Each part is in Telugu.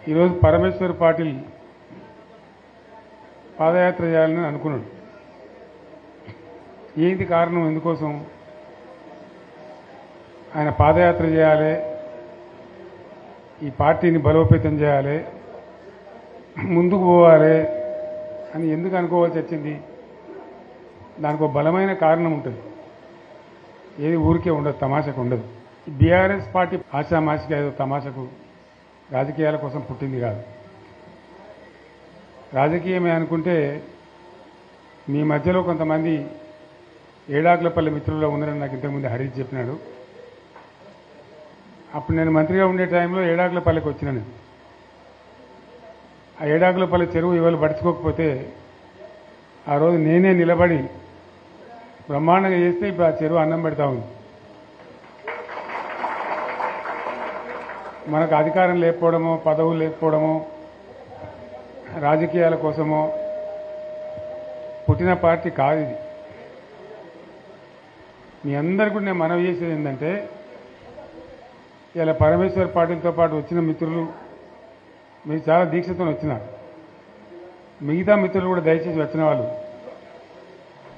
ఈరోజు పరమేశ్వర్ పాటిల్ పాదయాత్ర చేయాలని అనుకున్నాడు. ఏంటి కారణం? ఎందుకోసం ఆయన పాదయాత్ర చేయాలి, ఈ పార్టీని బలోపేతం చేయాలి, ముందుకు పోవాలి అని ఎందుకు అనుకోవాల్సి వచ్చింది? దానికి ఒక బలమైన కారణం ఉంటుంది. ఏది ఊరికే ఉండదు, తమాషకు ఉండదు. బీఆర్ఎస్ పార్టీ ఆశామాషిగా ఏదో తమాషకు రాజకీయాల కోసం పుట్టింది కాదు. రాజకీయమే అనుకుంటే మీ మధ్యలో కొంతమంది ఏడాకులపల్లి మిత్రుల్లో ఉన్నారని నాకు ఇంతకుముందు హరీష్ చెప్పినాడు. అప్పుడు నేను మంత్రిగా ఉండే టైంలో ఏడాకులపల్లికి వచ్చినాను. ఆ ఏడాకులపల్లి చెరువు ఇవాళ పడుచుకోకపోతే ఆ రోజు నేనే నిలబడి బ్రహ్మాండంగా చేస్తే ఇప్పుడు ఆ చెరువు అన్నం పెడతా ఉంది. మనకు అధికారం లేకపోవడమో, పదవులు లేకపోవడమో, రాజకీయాల కోసమో పుట్టిన పార్టీ కాదు ఇది. మీ అందరికీ నేను మనవి చేసేది ఏంటంటే, ఇలా పరమేశ్వర్ పాటిల్తో పాటు వచ్చిన మిత్రులు మీరు చాలా దీక్షతో వచ్చినారు. మిగతా మిత్రులు కూడా దయచేసి వచ్చిన వాళ్ళు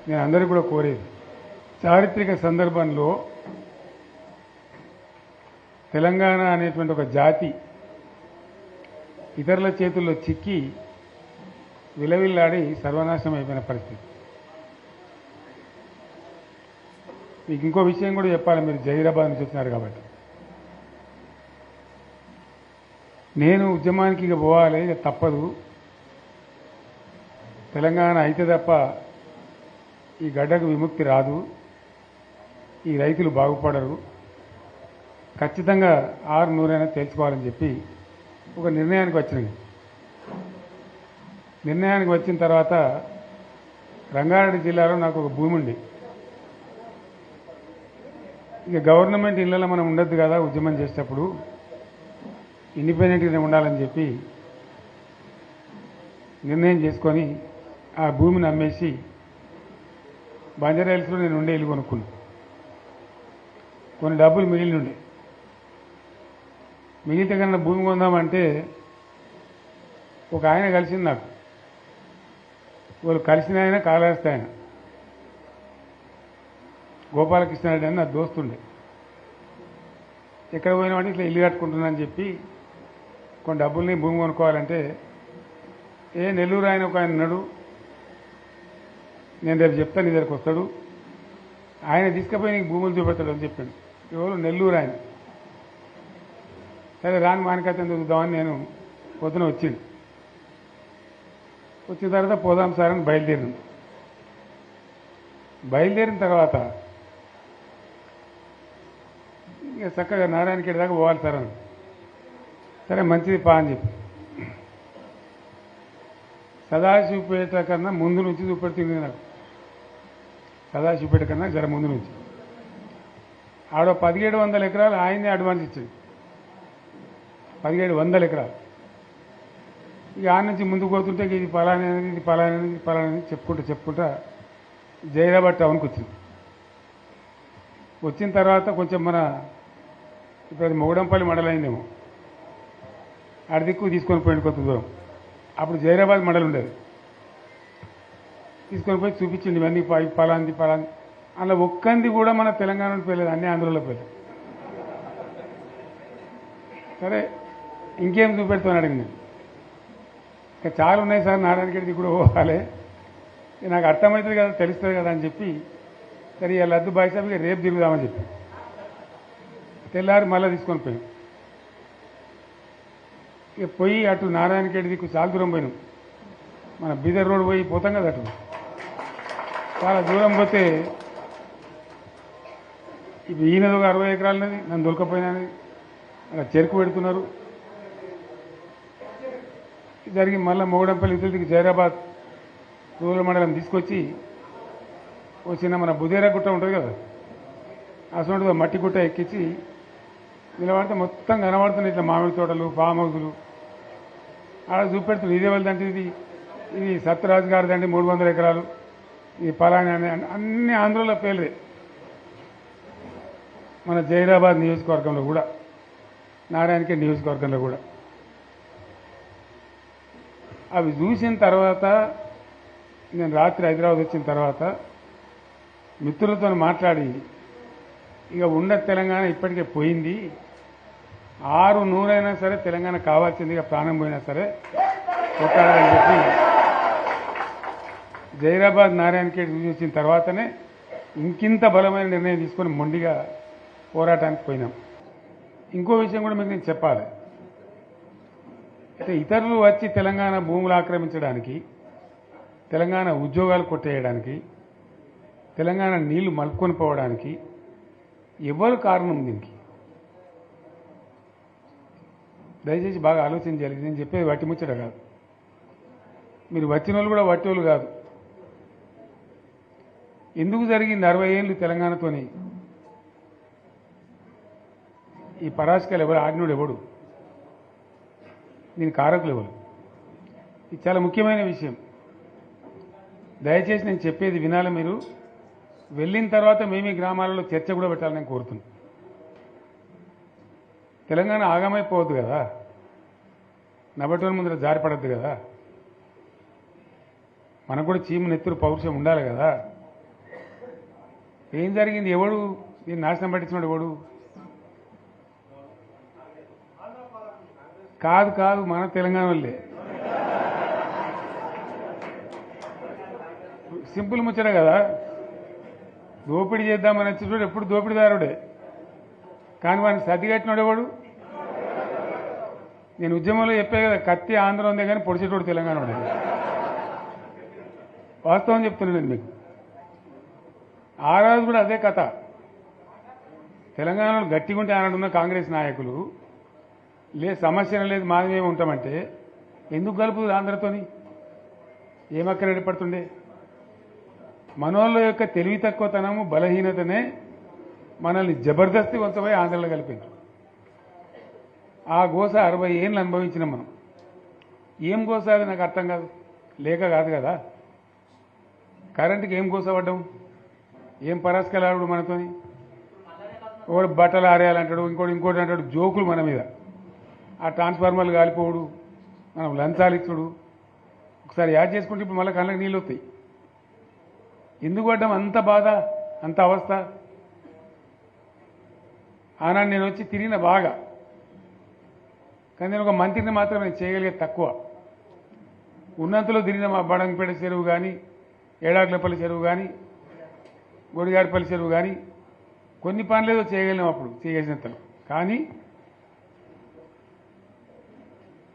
నేను అందరికీ కూడా కోరేది, చారిత్రక సందర్భంలో తెలంగాణ అనేటువంటి ఒక జాతి ఇతరుల చేతుల్లో చిక్కి విలవిల్లాడి సర్వనాశనం అయిపోయిన పరిస్థితి. మీకు ఇంకో విషయం కూడా చెప్పాలి, మీరు జహీరాబాద్ నుంచి వచ్చినారు కాబట్టి. నేను ఉద్యమానికి ఇక పోవాలి, ఇక తప్పదు, తెలంగాణ అయితే తప్ప ఈ గడ్డకు విముక్తి రాదు, ఈ రైతులు బాగుపడరు, ఖచ్చితంగా 600 తేల్చుకోవాలని చెప్పి ఒక నిర్ణయానికి వచ్చినాయి. నిర్ణయానికి వచ్చిన తర్వాత రంగారెడ్డి జిల్లాలో నాకు ఒక భూమి ఉంది. ఇక గవర్నమెంట్ ఇళ్లలో మనం ఉండొద్దు కదా ఉద్యమం చేసేటప్పుడు, ఇండిపెండెంట్గానే ఉండాలని చెప్పి నిర్ణయం చేసుకొని ఆ భూమిని అమ్మేసి బంజారాహిల్స్లో నేను ఉండే ఇల్లు కొనుక్కున్నాను. కొన్ని డబ్బులు మిగిలి ఉండే, మిగిలితే కన్నా భూమి కొందామంటే ఒక ఆయన కలిసింది నాకు. వాళ్ళు కలిసిన ఆయన కాళహస్తి ఆయన గోపాలకృష్ణారెడ్డి అని నా దోస్తుండే. ఎక్కడ పోయినామంటే ఇట్లా ఇల్లు కట్టుకుంటున్నా అని చెప్పి కొన్ని డబ్బుల్ని భూమి కొనుక్కోవాలంటే, నెల్లూరు ఆయన ఒక ఆయన ఉన్నాడు, నేను రేపు చెప్తాను, నీ దగ్గరికి వస్తాడు, ఆయన తీసుకుపోయి నీకు భూములు చూపెడతాడు అని చెప్పాడు. ఎవరు? నెల్లూరు ఆయన. సరే రాని మానికైతే చూద్దామని నేను పొద్దున వచ్చింది. వచ్చిన తర్వాత పోదాం సార్ అని బయలుదేరింది. బయలుదేరిన తర్వాత ఇక చక్కగా నారాయణఖేడ్ దాకా పోవాలి సార్ అని. సరే మంచిది పా అని చెప్పి సదాశివపేట కన్నా ముందు నుంచి చూపెడుతుంది నాకు. సదాశివపేట కన్నా జర ముందు నుంచి ఆడ 1700 ఎకరాలు ఆయనే అడ్వాన్స్ ఇచ్చింది. 1700 ఎకరాలు. ఇక ఆ నుంచి ముందుకు పోతుంటే ఇది పలానా అనేది, ఇది పలానా అనేది, ఇది పలానా అనేది చెప్పుకుంటా జైరాబాద్ టౌన్కి వచ్చింది. వచ్చిన తర్వాత కొంచెం మన ఇప్పుడు అది మొగడంపల్లి మండలం అయిందేమో, ఆడ దిక్కు తీసుకొని పోయింది కొంత దూరం. అప్పుడు జైరాబాద్ మండలం ఉండేది. తీసుకొని పోయి చూపించింది ఇవన్నీ పలాంది పలాంది. అలా ఒక్కంది కూడా మన తెలంగాణలో పోయలేదు, అన్ని ఆంధ్రలో పోయలేదు. సరే ఇంకేం చూపెడతామని అడిగింది. ఇంకా చాలా ఉన్నాయి సార్, నారాయణఖేడ్కి కూడా పోవాలి, నాకు అర్థమవుతుంది కదా, తెలుస్తుంది కదా అని చెప్పి సరే ఇలా లద్దు బాయిసాబిగా రేపు తిరుగుదామని చెప్పి తెల్లారి మళ్ళీ తీసుకొని పోయాం. ఇక పోయి అటు నారాయణఖేడ్ దిక్కు చాలా దూరం పోయినాం. మన బీదర్ రోడ్ పోయి పోతాం కదా, అటు చాలా దూరం పోతే ఇప్పుడు ఈయనది ఒక 60 ఎకరాలన్నది, నన్ను దొరకపోయినది, అక్కడ చెరుకు పెడుతున్నారు. జరిగి మళ్ళీ మొగడంపల్లి ఇతరులకి జైరాబాద్ రూరల్ మండలం తీసుకొచ్చి వచ్చిన మన బుదేరా గుట్ట ఉంటుంది కదా, అసలు మట్టి గుట్ట ఎక్కించి నిలబడితే మొత్తం కనబడుతున్నాయి ఇట్లా మామిడి తోటలు, ఫామ్ హౌజులు. ఆడ చూపెడుతుంది ఇదే వాళ్ళదంటే ఇది సత్యరాజు గారిదండి 300 ఎకరాలు, ఇది పలాని అన్ని ఆంధ్రలో పేర్లే. మన జైరాబాద్ నియోజకవర్గంలో కూడా, నారాయణఖేడ్ నియోజకవర్గంలో కూడా అవి చూసిన తర్వాత నేను రాత్రి హైదరాబాద్ వచ్చిన తర్వాత మిత్రులతో మాట్లాడి ఇక ఉన్న తెలంగాణ ఇప్పటికే పోయింది, 600 సరే తెలంగాణ కావాల్సింది, ఇక ప్రాణం పోయినా సరే కొట్టాలని చెప్పి జైరాబాద్ నారాయణఖేడ్ చూసి వచ్చిన తర్వాతనే ఇంకింత బలమైన నిర్ణయం తీసుకొని మొండిగా పోరాటానికి పోయినాం. ఇంకో విషయం కూడా మీకు నేను చెప్పాలి. అయితే ఇతరులు వచ్చి తెలంగాణ భూములు ఆక్రమించడానికి, తెలంగాణ ఉద్యోగాలు కొట్టేయడానికి, తెలంగాణ నీళ్లు మలుపుకొని పోవడానికి ఎవరు కారణం దీనికి? దయచేసి బాగా ఆలోచించాలి. నేను చెప్పేది వట్టి ముచ్చట కాదు. మీరు వచ్చిన వాళ్ళు కూడా వట్టి వాళ్ళు కాదు. ఎందుకు జరిగింది 60 ఏళ్ళు తెలంగాణతోని? ఈ పరాశకాలు ఎవరు? ఆజ్ఞుడు ఎవడు? దీని కారకులు ఎవరు? ఇది చాలా ముఖ్యమైన విషయం. దయచేసి నేను చెప్పేది వినాలి. మీరు వెళ్ళిన తర్వాత మేము ఈ గ్రామాలలో చర్చ కూడా పెట్టాలని నేను కోరుతున్నాను. తెలంగాణ ఆగమైపోవద్దు కదా, నబటోని ముందర జారిపడద్దు కదా, మనకు కూడా చీము నెత్తురు పౌరుషం ఉండాలి కదా. ఏం జరిగింది? ఎవడు దీన్ని నాశనం పట్టించినాడు? ఎవడు? కాదు కాదు, మన తెలంగాణ వాళ్ళే. సింపుల్ ముచ్చట కదా. దోపిడీ చేద్దామని వచ్చేటోడు ఎప్పుడు దోపిడీదారుడే, కానీ వాడిని సర్ది కట్టినాడు ఎవడు? నేను ఉద్యమంలో చెప్పే కదా, కత్తి ఆంధ్ర ఉందే కానీ పొడిచేటోడు తెలంగాణ ఉండే. వాస్తవం చెప్తున్నాను నేను మీకు. ఆ రోజు కూడా అదే కథ. తెలంగాణలో గట్టిగా ఉంటే ఆనాడున్న కాంగ్రెస్ నాయకులు సమస్య లేదు, మాది మేము ఉంటామంటే ఎందుకు కలుపుతుంది ఆంధ్రతోని? ఏమక్కర ఏర్పడుతుండే? మనోళ్ళ యొక్క తెలివి తక్కువతనము, బలహీనతనే మనల్ని జబర్దస్తి కొంతపోయి ఆంధ్రలో కలిపింది. ఆ గోస 60 ఏళ్ళు అనుభవించినాం మనం. ఏం గోస అది నాకు అర్థం కాదు. లేక కాదు కదా. కరెంటుకి ఏం గోస పడ్డాం? ఏం పరాస్కలు ఆడు మనతోని? ఒకడు బట్టలు ఆరేయాలంటాడు, ఇంకోటి అంటాడు. జోకులు మన మీద. ఆ ట్రాన్స్ఫార్మర్లు కాలిపోవుడు, మనం లంచాలు ఇచ్చుడు. ఒకసారి యాడ్ చేసుకుంటే ఇప్పుడు మళ్ళీ కళ్ళకి నీళ్ళు వస్తాయి. ఎందుకు పడ్డాం అంత బాధ, అంత అవస్థ? ఆనాడు నేను వచ్చి తిరిగిన బాగా, కానీ నేను ఒక మంత్రిని మాత్రం నేను చేయగలిగే తక్కువ. ఉన్నంతలో తిరిగిన మా బడంగపేట చెరువు కానీ, ఏడాకులపల్లి చెరువు కానీ, గొడిగాడిపల్లి చెరువు కానీ కొన్ని పనులేదో చేయగలిగినాం అప్పుడు చేసేంతలో. కానీ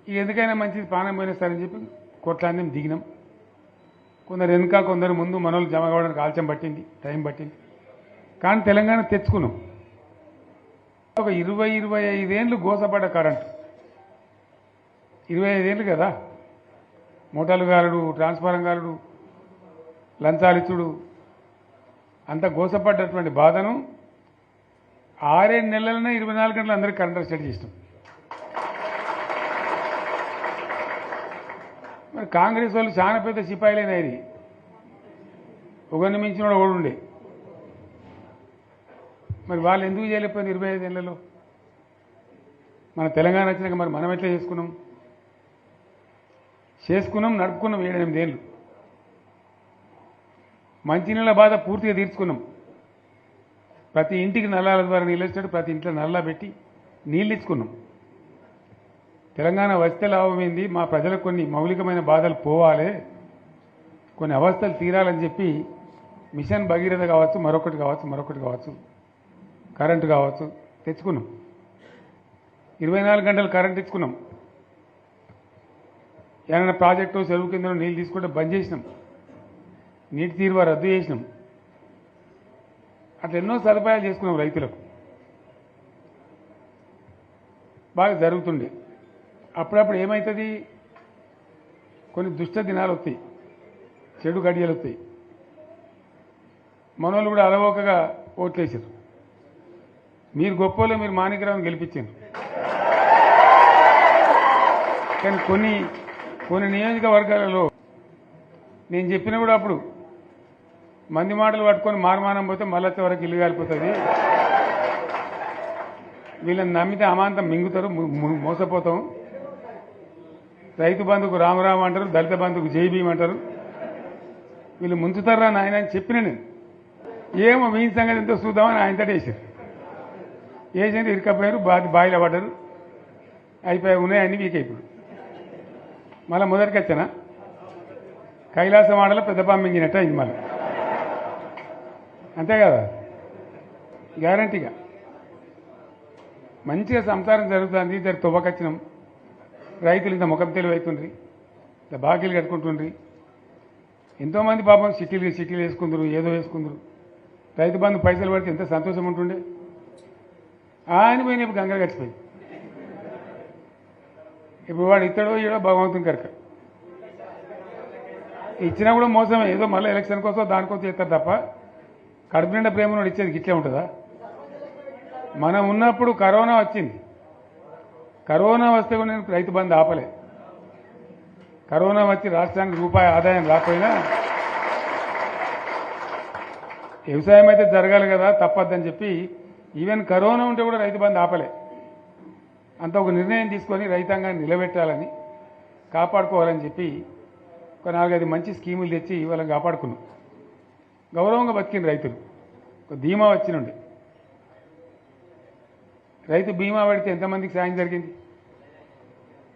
ఇక ఎందుకైనా మంచిది ప్రాణం పోయినా సరే అని చెప్పి కొట్లాన్ని దిగినాం. కొందరు వెనుక, కొందరు ముందు. మనోళ్ళు జమ కావడానికి ఆలస్యం పట్టింది, టైం పట్టింది. కానీ తెలంగాణ తెచ్చుకున్నాం. ఒక 20-25 ఏళ్ళు గోసపడ్డ కరెంటు. 25 ఏళ్ళు కదా. మూటలు గాలుడు, ట్రాన్స్ఫారం గాలుడు, లంచాలిచ్చుడు, అంత గోసపడ్డటువంటి బాధను 6-7 నెలలనే 24 గంటలు అందరికీ కరెంట్ సెట్ చేసినాం. మరి కాంగ్రెస్ వాళ్ళు చాలా పెద్ద సిపాయిలేనాయి. ఒకరిని మించిన వాడు ఉండే. మరి వాళ్ళు ఎందుకు చేయలేకపోయింది 25 ఏళ్లలో? మన తెలంగాణ వచ్చినాక మరి మనం ఎట్లా చేసుకున్నాం, నడుపుకున్నాం 7-8 ఏళ్ళు. మంచినీళ్ళ బాధ పూర్తిగా తీర్చుకున్నాం. ప్రతి ఇంటికి నల్లాల ద్వారా నీళ్ళు వచ్చినట్టు ప్రతి ఇంట్లో నల్లా పెట్టి నీళ్ళు ఇచ్చుకున్నాం. తెలంగాణ వస్తే లాభమైంది, మా ప్రజలకు కొన్ని మౌలికమైన బాధలు పోవాలి, కొన్ని అవస్థలు తీరాలని చెప్పి మిషన్ భగీరథ కావచ్చు, మరొకటి కావచ్చు, కరెంటు కావచ్చు తెచ్చుకున్నాం. 24 గంటలు కరెంట్ ఇచ్చుకున్నాం. ఏమైనా ప్రాజెక్టు చెరువు కింద నీళ్ళు తీసుకుంటే బంద్ చేసినాం. నీటి తీరువా రద్దు చేసినాం. అట్లా ఎన్నో సదుపాయాలు చేసుకున్నాం. రైతులకు బాగా జరుగుతుండే. అప్పుడప్పుడు ఏమవుతుంది, కొన్ని దుష్ట దినాలు వస్తాయి, చెడు గడియలు వస్తాయి. మనోళ్ళు కూడా అలవోకగా ఓట్లేసారు. మీరు గొప్పలో మీరు మాణిక్యరావుని గెలిపించారు. కానీ కొన్ని నియోజకవర్గాలలో నేను చెప్పినా కూడా అప్పుడు మంది మాటలు పట్టుకొని మారుమానం పోతే మళ్ళీ వరకు ఇల్లు కాలిపోతుంది, వీళ్ళని నమ్మితే అమాంతం మింగుతారు, మోసపోతాం, రైతు బంధుకు రామరామ అంటారు, దళిత బంధుకు జై భీమ్ అంటారు. వీళ్ళు ముంచుతారా నాయన అని చెప్పిన నేను. ఏమో మీ సంగతి ఎంతో చూద్దామని ఆయనతో వేసారు. వేసింది ఇరుకపోయారు, బాయిలో పడ్డారు, అయిపోయి ఉన్నాయి అన్ని వీక్ అయిపోయి మళ్ళీ మొదటికి వచ్చానా కైలాసం ఆడలో పెద్ద పంపించినట్టు అయింది మళ్ళీ. అంతే కదా, గ్యారంటీగా మంచిగా సంసారం జరుగుతుంది. ఇద్దరు తువ్వకొచ్చినాం, రైతులు ఇంత ముఖం తెలివి అవుతుండ్రి, ఇంత బాకీలు కట్టుకుంటుండ్రి. ఎంతోమంది పాపం సిటీలు వేసుకుందరు, ఏదో వేసుకుందరు. రైతు బంధు పైసలు పడితే ఎంత సంతోషం ఉంటుండే. ఆయన పోయిన ఇప్పుడు గంగలు గడిచిపోయి ఇప్పుడు వాడు ఇస్తాడో ఈడో భగవంతుని కనుక ఇచ్చినా కూడా మోసమే. ఏదో మళ్ళీ ఎలక్షన్ కోసం దానికోసం చేస్తారు తప్ప కడుపు నిండా ప్రేమను ఇచ్చేది ఇట్లే ఉంటుందా? మనం ఉన్నప్పుడు కరోనా వచ్చింది. కరోనా వస్తే కూడా నేను రైతు బంధు ఆపలే. కరోనా వచ్చి రాష్ట్రానికి రూపాయి ఆదాయం రాకపోయినా వ్యవసాయం అయితే జరగాలి కదా, తప్పద్దని చెప్పి ఈవెన్ కరోనా ఉంటే కూడా రైతు బంధు ఆపలే. అంత ఒక నిర్ణయం తీసుకొని రైతాంగాన్ని నిలబెట్టాలని, కాపాడుకోవాలని చెప్పి ఒక 4-5 మంచి స్కీములు తెచ్చి వాళ్ళని కాపాడుకున్నాం. గౌరవంగా బతికిన రైతులు ఒక ధీమా వచ్చినుండే. రైతు బీమా పడితే ఎంతమందికి సాయం జరిగింది?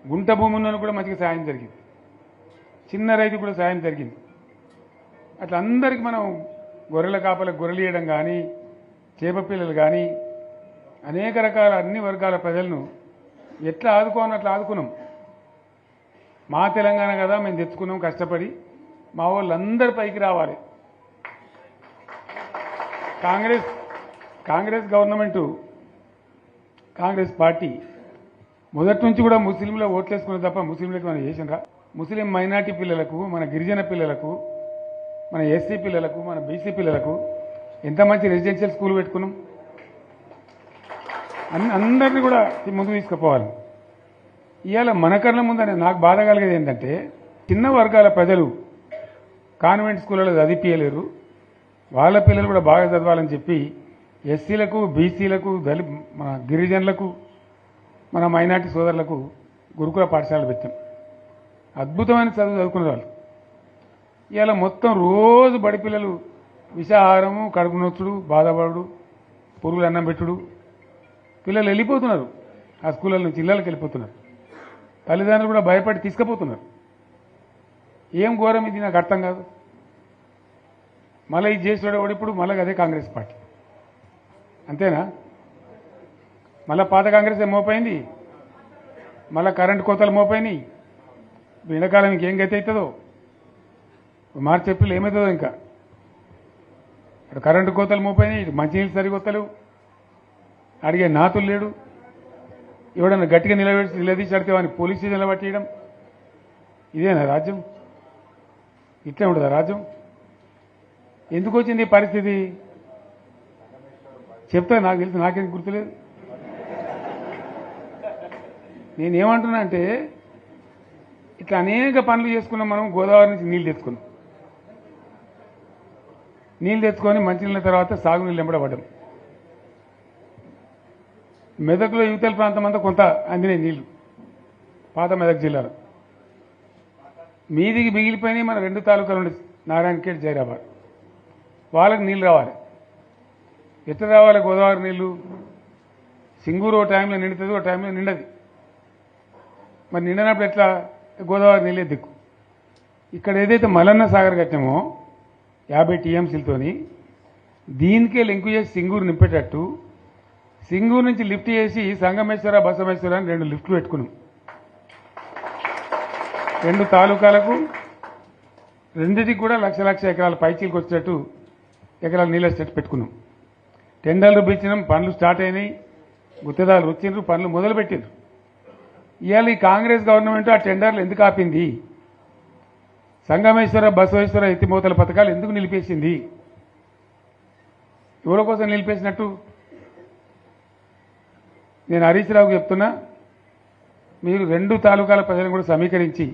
గుంట భూమి ఉన్న కూడా మంచిగా సాయం జరిగింది, చిన్న రైతు కూడా సాయం జరిగింది. అట్లా అందరికీ మనం గొర్రెల కాపలకు గొర్రెలు ఇవ్వడం కానీ, చేప పిల్లలు కానీ, అనేక రకాల అన్ని వర్గాల ప్రజలను ఎట్లా ఆదుకోని అట్లా ఆదుకున్నాం. మా తెలంగాణ కదా మేము తెచ్చుకున్నాం కష్టపడి, మా వాళ్ళందరి పైకి రావాలి. కాంగ్రెస్ గవర్నమెంటు, కాంగ్రెస్ పార్టీ మొదటి నుంచి కూడా ముస్లింలో ఓట్లేసుకునే తప్ప ముస్లింలకు మనం చేసినరా? ముస్లిం మైనార్టీ పిల్లలకు, మన గిరిజన పిల్లలకు, మన ఎస్సీ పిల్లలకు, మన బీసీ పిల్లలకు ఎంత మంచి రెసిడెన్షియల్ స్కూల్ పెట్టుకున్నాం. అందరినీ కూడా ముందుకు తీసుకుపోవాలి. ఇవాళ మన కళ్ళ ముందనే నాకు బాధ కలిగేది ఏంటంటే, చిన్న వర్గాల ప్రజలు కాన్వెంట్ స్కూళ్ళలో చదివించలేరు, వాళ్ళ పిల్లలు కూడా బాగా చదవాలని చెప్పి ఎస్సీలకు, బీసీలకు, మన గిరిజనులకు, మన మైనార్టీ సోదరులకు గురుకుల పాఠశాలలు పెట్టాం. అద్భుతమైన చదువు చదువుకునే వాళ్ళు. ఇవాళ మొత్తం రోజు బడి పిల్లలు విషాహారము, కడుపు నొచ్చుడు, బాధపడు, పురుగులు అన్నం పెట్టుడు. పిల్లలు వెళ్ళిపోతున్నారు, ఆ స్కూళ్ళ నుంచి ఇళ్ళకి వెళ్ళిపోతున్నారు. తల్లిదండ్రులు కూడా భయపడి తీసుకుపోతున్నారు. ఏం ఘోరం ఇది, నాకు అర్థం కాదు. మళ్ళీ ఇది చేసేవాడు ఇప్పుడు మళ్ళీ అదే కాంగ్రెస్ పార్టీ. అంతేనా? మళ్ళీ పాత కాంగ్రెస్ మోపోయింది, మళ్ళీ కరెంటు కోతలు మోపోయినాయి. ఎండాకాలం ఇంకేం గతి అవుతుందో, మార్చి ఏప్రిల్ ఏమవుతుందో. ఇంకా ఇక్కడ కరెంటు కోతలు మోపోయినాయి, ఇటు మంచినీళ్ళు సరికొత్తలేవు, అడిగే నాతులు లేడు. ఎవడన్నా గట్టిగా నిలదీసి అడితే వాడిని పోలీస్ స్టేషన్లో పట్టేయడం. ఇదేనా రాజ్యం? ఇట్లే ఉంటుందా రాజ్యం? ఎందుకు వచ్చింది ఈ పరిస్థితి చెప్తా. నాకు తెలిసి నాకేం గుర్తులేదు. నేనేమంటున్నా అంటే, ఇట్లా అనేక పనులు చేసుకున్నాం మనం. గోదావరి నుంచి నీళ్ళు తెచ్చుకున్నాం, నీళ్ళు తెచ్చుకొని మంచినీళ్ళ తర్వాత సాగునీళ్ళు ఎంబడబడ్డాం. మెదక్లో యువతల ప్రాంతం అంతా కొంత అందినాయి నీళ్లు, పాత మెదక్ జిల్లాలో. మీదికి మిగిలిపోయినాయి మన 2 తాలూకాలు ఉండే, నారాయణఖేడ్, జైరాబాద్. వాళ్ళకి నీళ్ళు రావాలి. ఎట్లా రావాలి గోదావరి నీళ్లు? సింగూరు ఓ టైంలో నిండుతుంది, ఓ టైంలో నిండది. మరి నిండినప్పుడు ఎట్లా? గోదావరి నీళ్ళే దిక్కు. ఇక్కడ ఏదైతే మల్లన్న సాగర్ కట్టామో 50 టీఎంసీలతోని, దీనికే లింకు చేసి సింగూరు నింపేటట్టు సింగూరు నుంచి లిఫ్ట్ చేసి సంగమేశ్వర, బసమేశ్వర అని 2 లిఫ్ట్లు పెట్టుకున్నాం. 2 తాలూకాలకు, రెండింటికి కూడా లక్ష ఎకరాల పైచీలకు వచ్చేటట్టు ఎకరాల నీళ్ళ స్టెట్ పెట్టుకున్నాం. టెండర్లు పిలిచినాం, పనులు స్టార్ట్ అయినాయి, గుత్తేదారులు వచ్చిండ్రు, పనులు మొదలుపెట్టిండ్రు. ఇవాళ ఈ కాంగ్రెస్ గవర్నమెంట్ ఆ టెండర్లు ఎందుకు ఆపింది? సంగమేశ్వర, బసవేశ్వర ఎత్తిపోతల పథకాలు ఎందుకు నిలిపేసింది? ఎవరి కోసం నిలిపేసినట్టు? నేను హరీష్ రావుకు చెప్తున్నా, మీరు 2 తాలూకాల ప్రజలను కూడా సమీకరించి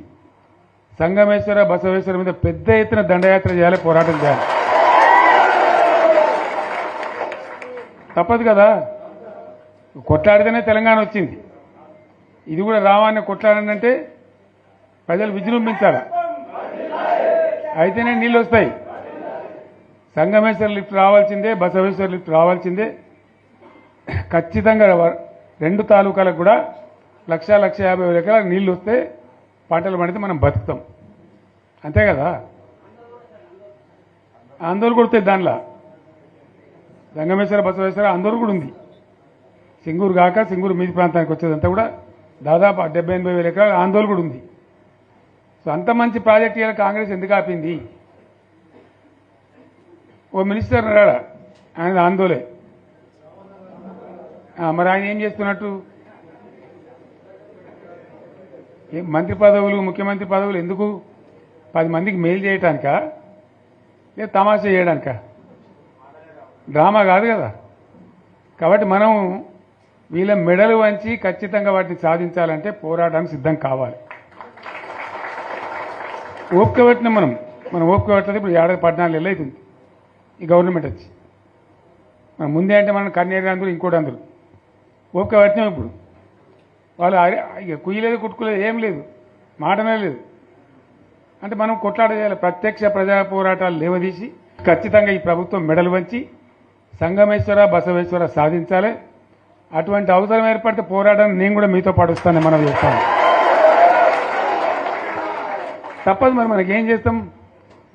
సంగమేశ్వర, బసవేశ్వర మీద పెద్ద ఎత్తున దండయాత్ర చేయాలి, పోరాటం చేయాలి. తప్పదు కదా, కొట్లాడితేనే తెలంగాణ వచ్చింది. ఇది కూడా రావాలని కొట్లాడంటే ప్రజలు విజృంభించాలి, అయితేనే నీళ్ళు వస్తాయి. సంగమేశ్వర లిఫ్ట్ రావాల్సిందే, బసవేశ్వర లిఫ్ట్ రావాల్సిందే. ఖచ్చితంగా రెండు తాలూకాలకు కూడా 1,50,000 ఎకరాలకు నీళ్లు వస్తే పంటలు పండితే మనం బతుకుతాం. అంతే కదా, ఆందోళన కొడుతుంది. దానిలో సంగమేశ్వర బసవేశ్వర ఆందోళన కూడా ఉంది. సింగూరు కాక సింగూరు మీది ప్రాంతానికి వచ్చేదంతా కూడా దాదాపు 70,000-80,000 ఎకరాల ఆందోళన కూడా ఉంది. సో అంత మంచి ప్రాజెక్ట్ ఇవాళ కాంగ్రెస్ ఎందుకు ఆపింది? ఓ మినిస్టర్ ఉన్నాడా, ఆయన ఆందోళన. మరి ఆయన ఏం చేస్తున్నట్టు? మంత్రి పదవులు, ముఖ్యమంత్రి పదవులు ఎందుకు? 10 మందికి మెయిల్ చేయటానికా, లేదా తమాషా చేయడానికా? డ్రామా కాదు కదా. కాబట్టి మనం వీళ్ళ మెడలు వంచి ఖచ్చితంగా వాటిని సాధించాలంటే పోరాటానికి సిద్ధం కావాలి. ఓపిక పెట్టినాం మనం ఓపిక పెట్టలేదు. ఇప్పుడు 14 నెలలు అవుతుంది ఈ గవర్నమెంట్ వచ్చి. మనం ముందే అంటే మనం కన్నేరు అందరూ ఇంకోటి అందరూ ఓపిక పెట్టినాం. ఇప్పుడు వాళ్ళు ఇక కుయ్యలేదు, కుట్టుకోలేదు, ఏం లేదు, మాటనే లేదు. అంటే మనం కొట్లాట చేయాలి. ప్రత్యక్ష ప్రజా పోరాటాలు లేవదీసి ఖచ్చితంగా ఈ ప్రభుత్వం మెడలు వంచి సంగమేశ్వర బసవేశ్వర సాధించాలి. అటువంటి అవసరం ఏర్పడితే పోరాటాన్ని నేను కూడా మీతో పాటు వస్తానని మనం చేస్తాను. తప్పదు. మరి మనకేం చేస్తాం?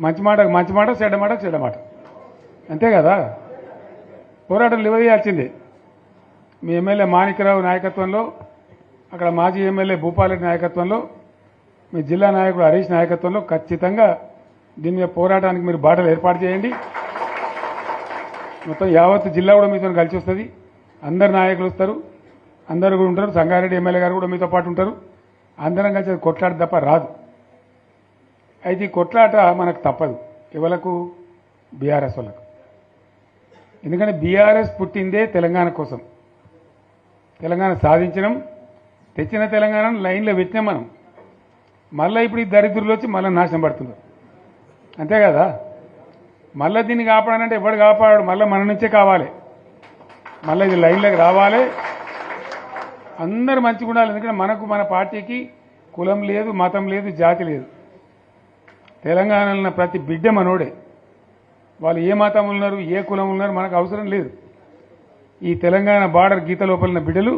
మంచి మాట మంచి మాట, చెడ్డ మాట చెడ్డ మాట, అంతే కదా. పోరాటం లేవదీయాల్సిందే. మీ ఎమ్మెల్యే మాణిక్యరావు నాయకత్వంలో, అక్కడ మాజీ ఎమ్మెల్యే భూపాలరెడ్డి నాయకత్వంలో, మీ జిల్లా నాయకుడు హరీష్ నాయకత్వంలో ఖచ్చితంగా దీని మీద పోరాటానికి మీరు బాటలు ఏర్పాటు చేయండి. మొత్తం యావత్ జిల్లా కూడా మీతో కలిసి వస్తుంది. అందరు నాయకులు వస్తారు, అందరు కూడా ఉంటారు. సంగారెడ్డి ఎమ్మెల్యే గారు కూడా మీతో పాటు ఉంటారు. అందరం కలిసి కొట్లాట తప్ప రాదు. అయితే ఈ కొట్లాట మనకు తప్పదు. ఎవలకు? బీఆర్ఎస్ వాళ్ళకు. ఎందుకంటే బీఆర్ఎస్ పుట్టిందే తెలంగాణ కోసం. తెలంగాణ సాధించడం, తెచ్చిన తెలంగాణను లైన్లో పెట్టినాం మనం. మళ్ళీ ఇప్పుడు ఈ దరిద్రులు వచ్చి మళ్ళీ నాశనం పడుతున్నారు, అంతే కదా. మళ్ళీ దీన్ని కాపాడాలంటే ఎవడు కాపాడాడు? మళ్ళీ మన నుంచే కావాలి. మళ్ళీ ఇది లైన్లోకి రావాలి. అందరూ మంచిగా ఉండాలి. ఎందుకంటే మనకు, మన పార్టీకి కులం లేదు, మతం లేదు, జాతి లేదు. తెలంగాణలో ఉన్న ప్రతి బిడ్డ మనోడే. వాళ్ళు ఏ మతం ఉన్నారు, ఏ కులం ఉన్నారు మనకు అవసరం లేదు. ఈ తెలంగాణ బార్డర్ గీత లోపలిన బిడ్డలు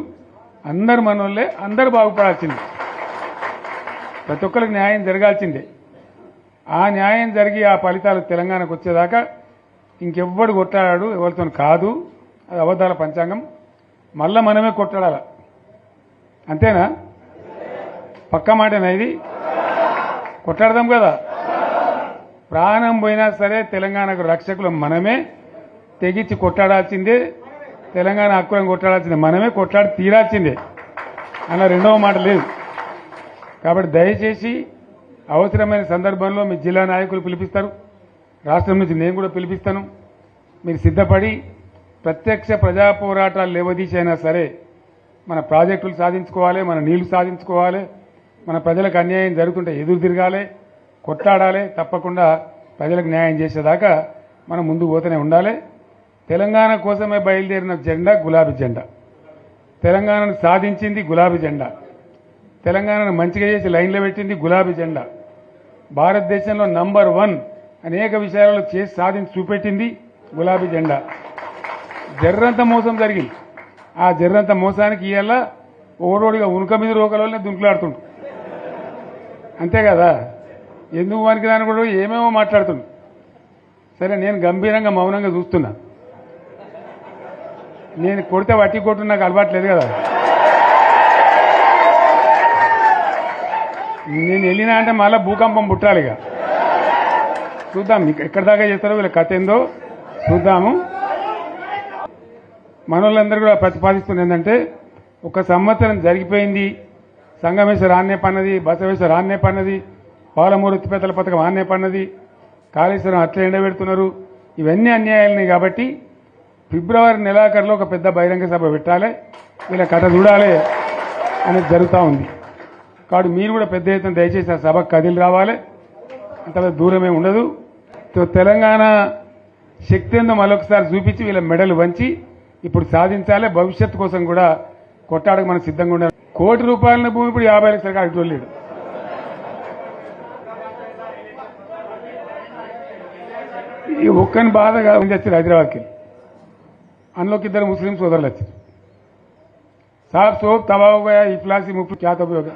అందరు మనోళ్ళే. అందరూ బాగుపడాల్సిందే. ప్రతి ఒక్కరికి న్యాయం జరగాల్సిందే. ఆ న్యాయం జరిగి ఆ ఫలితాలు తెలంగాణకు వచ్చేదాకా ఇంకెవ్వడు కొట్లాడాడు, ఎవరితో కాదు. అది అబద్ధాల పంచాంగం. మళ్ళా మనమే కొట్లాడాల, అంతేనా? పక్క మాటేనా ఇది? కొట్లాడదాం కదా. ప్రాణం పోయినా సరే తెలంగాణకు రక్షకులు మనమే. తెగించి కొట్లాడాల్సిందే. తెలంగాణ హక్కులను కొట్లాడాల్సిందే మనమే. కొట్లాడి తీరాల్సిందే. అలా రెండవ మాట లేదు. కాబట్టి దయచేసి అవసరమైన సందర్భంలో మీ జిల్లా నాయకులు పిలిపిస్తారు, రాష్ట్రం నుంచి నేను కూడా పిలిపిస్తాను. మీరు సిద్ధపడి ప్రత్యక్ష ప్రజా పోరాటాలు లేవదీసైనా సరే మన ప్రాజెక్టులు సాధించుకోవాలి, మన నీళ్లు సాధించుకోవాలి, మన ప్రజలకు అన్యాయం జరుగుతుంటే ఎదురు తిరగాలి, కొట్లాడాలి. తప్పకుండా ప్రజలకు న్యాయం చేసేదాకా మనం ముందుకు పోతూనే ఉండాలి. తెలంగాణ కోసమే బయలుదేరిన జెండా గులాబీ జెండా. తెలంగాణను సాధించింది గులాబీ జెండా. తెలంగాణను మంచిగా చేసి లైన్లో పెట్టింది గులాబీ జెండా. భారతదేశంలో నంబర్ 1 అనేక విషయాలలో చేసి సాధించి చూపెట్టింది గులాబీ జెండా. జర్రంత మోసం జరిగింది. ఆ జర్రంత మోసానికి ఇవాళ ఓడోడిగా ఉనుక మీద రోకలనే దుంకులాడుతుండు, అంతే కదా. ఎందుకు వానికి దాని కూడా ఏమేమో మాట్లాడుతుండు. సరే, నేను గంభీరంగా మౌనంగా చూస్తున్నా. నేను కొడితే వట్టి కొట్టు నాకు అలవాట్లేదు కదా. నేను వెళ్ళినా అంటే మళ్ళీ భూకంపం పుట్టాలి. ఇక చూద్దాం ఎక్కడి దాకా చేస్తారో, వీళ్ళ కథ ఏందో చూద్దాము. మనోళ్ళందరూ కూడా ప్రతిపాదిస్తుంది ఏంటంటే, 1 సంవత్సరం జరిగిపోయింది. సంగమేశ్వర ఆన్నే పన్నది, బసవేశ్వర ఆన్నే పన్నది, పాలమూరు ఎత్తిపోతల పథకం ఆన్నే పన్నది, కాళేశ్వరం అట్లా ఎండబెడుతున్నారు. ఇవన్నీ అన్యాయాలని. కాబట్టి ఫిబ్రవరి నెలాఖరులో ఒక పెద్ద బహిరంగ సభ పెట్టాలి, వీళ్ళ కథ చూడాలి అనేది జరుగుతూ ఉంది. కాబట్టి మీరు కూడా పెద్ద ఎత్తున దయచేసి ఆ సభకు కదిలి రావాలి. అంత దూరమే ఉండదు. తెలంగాణ శక్తి ఏందో మరొకసారి చూపించి వీళ్ళ మెడలు వంచి ఇప్పుడు సాధించాలి. భవిష్యత్తు కోసం కూడా కొట్టాడకు మనం సిద్ధంగా ఉండాలి. ₹1 కోటి భూమి ఇప్పుడు 50 లక్షల కాడికి వెళ్ళాడు. ఈ ఒక్కని బాధగా వచ్చారు హైదరాబాద్కి. అందులోకి ఇద్దరు ముస్లిం సోదరులు వచ్చారు. साहब सोप तबाह हो गया, इफलासी मुफ्त क्या तबाह होगा,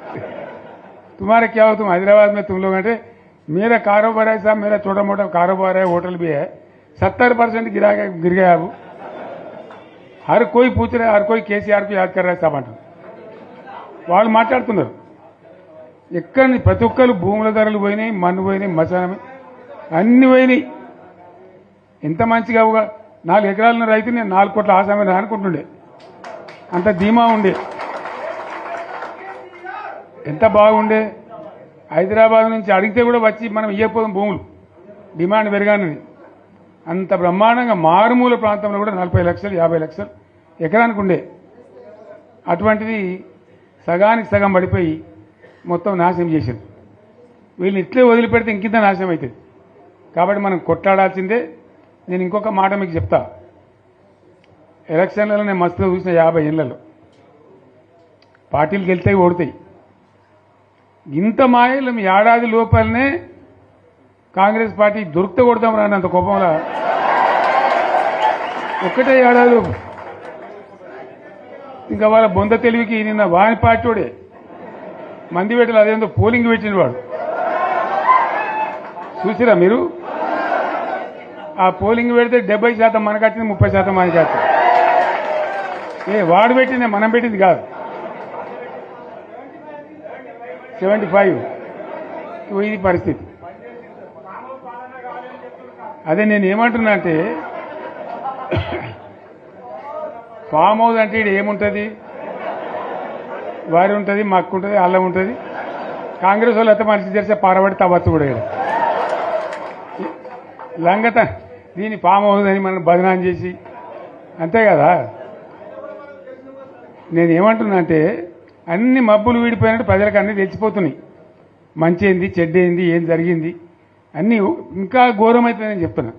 तुम्हारे क्या हो, तुम हैदराबाद में तुम लोग हैं. मेरा कारोबार है साहब, मेरा छोटा मोटा कारोबार है, होटल भी है, 70% गिर गया. अब हर कोई पूछ रहे, हर कोई केसीआर को याद कर रहा है साहब अंటారు. వాళ్ళు మాట్లాడుతున్నారు. ఎక్కడ ప్రతి ఒక్కరు భూముల ధరలు పోయినాయి, మన్ను పోయినాయి, మసానం అన్ని పోయినాయి. ఎంత మంచిగా 4 ఎకరాల రైతు నేను 4 కోట్ల ఆసామని అనుకుంటుండే, అంత ధీమా ఉండే, ఎంత బాగుండే. హైదరాబాద్ నుంచి అడిగితే కూడా వచ్చి మనం ఇవ్వకపోదాం భూములు, డిమాండ్ పెరగానని. అంత బ్రహ్మాండంగా మారుమూల ప్రాంతంలో కూడా 40 లక్షలు 50 లక్షలు ఎకరానికి ఉండే. అటువంటిది సగానికి సగం పడిపోయి మొత్తం నాశనం చేశారు. వీళ్ళని ఇట్లే వదిలిపెడితే ఇంకింత నాశనం అవుతుంది. కాబట్టి మనం కొట్లాడాల్సిందే. నేను ఇంకొక మాట మీకు చెప్తా. ఎలక్షన్లలో నేను మస్తుగా చూసిన 50 ఏళ్లలో పార్టీలు గెలితాయి, ఓడతాయి. ఇంత మాయలు మీ ఏడాది లోపలనే కాంగ్రెస్ పార్టీ దొరికితే కొడతాం రానంత కోపంలో ఒక్కటే ఏడాది లోపు. ఇంకా వాళ్ళ బొంద తెలివికి నిన్న వాని పార్టీడే మంది పెట్టలు, అదేందో పోలింగ్ పెట్టిన వాడు చూసిరా మీరు. ఆ పోలింగ్ పెడితే 70% మనకు వచ్చింది, 30% మనకి వచ్చింది. వాడు పెట్టింది, మనం పెట్టింది కాదు. 75 ఇది పరిస్థితి. అదే నేను ఏమంటున్నా అంటే, ఫామ్ హౌస్ అంటే ఇది ఏముంటుంది, వారి ఉంటుంది, మక్కు ఉంటుంది, అల్లం ఉంటుంది. కాంగ్రెస్ వాళ్ళు అయితే మనిషి చేస్తే పారబడి తవ్వచ్చు కూడా లంగత. దీన్ని ఫామ్ హౌస్ అని మనం బదనాం చేసి అంతే కదా. నేను ఏమంటున్నా అంటే, అన్ని మబ్బులు వీడిపోయినట్టు ప్రజలకు అన్నీ తెలిసిపోతున్నాయి. మంచి ఏంది, చెడ్డ ఏంది, ఏం జరిగింది అన్నీ ఇంకా ఘోరమవుతుందని చెప్తున్నా.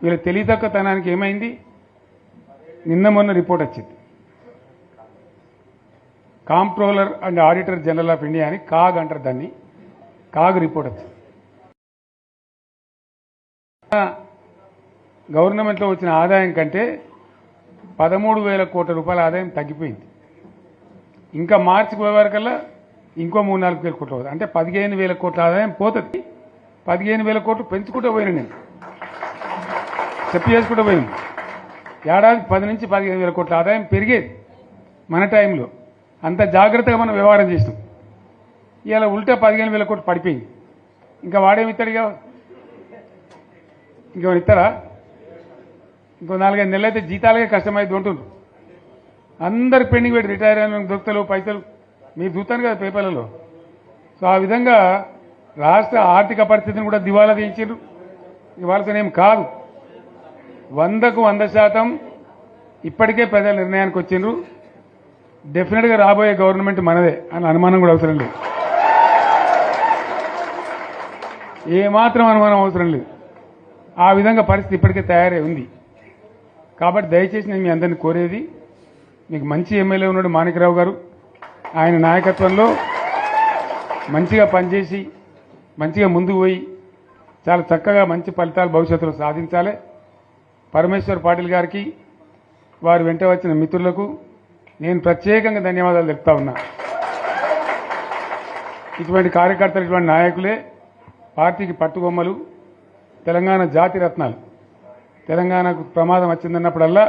వీళ్ళ తెలివితక్కువతనానికి ఏమైంది, నిన్న మొన్న రిపోర్ట్ వచ్చింది. Comptroller and auditor general of India అని కాగ్ అంటారు దాన్ని. కాగ్ రిపోర్ట్ వచ్చింది. గవర్నమెంట్లో వచ్చిన ఆదాయం కంటే 13,000 కోట్ల రూపాయల ఆదాయం తగ్గిపోయింది. ఇంకా మార్చికి పోయే వరకల్లా ఇంకో 3-4 వేల కోట్లు అవుతుంది. అంటే 15,000 కోట్ల ఆదాయం పోతుంది. 15,000 కోట్లు పెంచుకుంటూ పోయినా, నేను చెప్పి చేసుకుంటూ పోయినాం. ఏడాది 10 నుంచి 15,000 కోట్ల ఆదాయం పెరిగేది మన టైంలో. అంత జాగ్రత్తగా మనం వ్యవహారం చేసినాం. ఇవాళ ఉల్టా 15,000 కోట్లు పడిపోయింది. ఇంకా వాడేమిస్తాడు, ఇంకేమైనా ఇస్తారా? ఇంకో 4-5 నెలలు అయితే జీతాలకే కష్టమైంది ఉంటుండ్రు. అందరు పెండింగ్ పెట్టి రిటైర్ అయిన దొరుకుతలు పైసలు మీరు చూస్తాను కదా పేపర్లలో. సో ఆ విధంగా రాష్ట్ర ఆర్థిక పరిస్థితిని కూడా దివాలా తీయించారు. ఇవాళతోనేం కాదు, 100కు 100% ఇప్పటికే ప్రజల నిర్ణయానికి వచ్చిండ్రు. డెఫినెట్గా రాబోయే గవర్నమెంట్ మనదే అని అనుమానం కూడా అవసరం లేదు. ఏమాత్రం అనుమానం అవసరం లేదు. ఆ విధంగా పరిస్థితి ఇప్పటికే తయారై ఉంది. కాబట్టి దయచేసి నేను మీ అందరినీ కోరేది, మీకు మంచి ఎమ్మెల్యే ఉన్నాడు మాణిక్రావు గారు. ఆయన నాయకత్వంలో మంచిగా పనిచేసి మంచిగా ముందుకు పోయి చాలా చక్కగా మంచి ఫలితాలు భవిష్యత్తులో సాధించాలి. పరమేశ్వర్ పాటిల్ గారికి, వారు వెంట వచ్చిన మిత్రులకు నేను ప్రత్యేకంగా ధన్యవాదాలు చెప్తా ఉన్నా. ఇటువంటి కార్యకర్తలు, ఇటువంటి నాయకులే పార్టీకి పట్టుకొమ్మలు, తెలంగాణ జాతి రత్నాలు. తెలంగాణకు ప్రమాదం వచ్చిందన్నప్పుడల్లా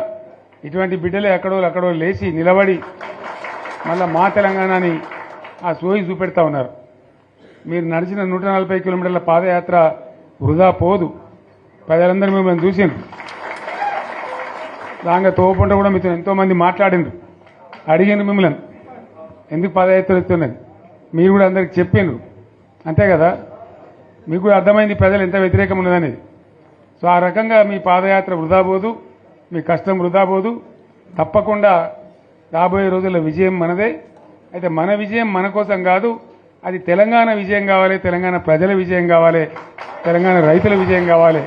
ఇటువంటి బిడ్డలే అక్కడో లేచి నిలబడి మళ్ళా మా తెలంగాణని ఆ సోయి చూపెడతా ఉన్నారు. మీరు నడిచిన 140 కిలోమీటర్ల పాదయాత్ర వృధా పోదు. ప్రజలందరూ మిమ్మల్ని చూసిండ్రు. దాంగా తోపుంట కూడా మీతో ఎంతోమంది మాట్లాడిండ్రు, అడిగిండ్రు మిమ్మల్ని ఎందుకు పాదయాత్ర ఇస్తున్నది. మీరు కూడా అందరికి చెప్పిండ్రు, అంతే కదా. మీకు కూడా అర్థమైంది ప్రజలు ఎంత వ్యతిరేకం ఉన్నదనేది. సో ఆ రకంగా మీ పాదయాత్ర వృధా పోదు, మీ కష్టం వృధా పోదు. తప్పకుండా రాబోయే రోజుల్లో విజయం మనదే. అయితే మన విజయం మన కోసం కాదు, అది తెలంగాణ విజయం కావాలి, తెలంగాణ ప్రజల విజయం కావాలి, తెలంగాణ రైతుల విజయం కావాలి.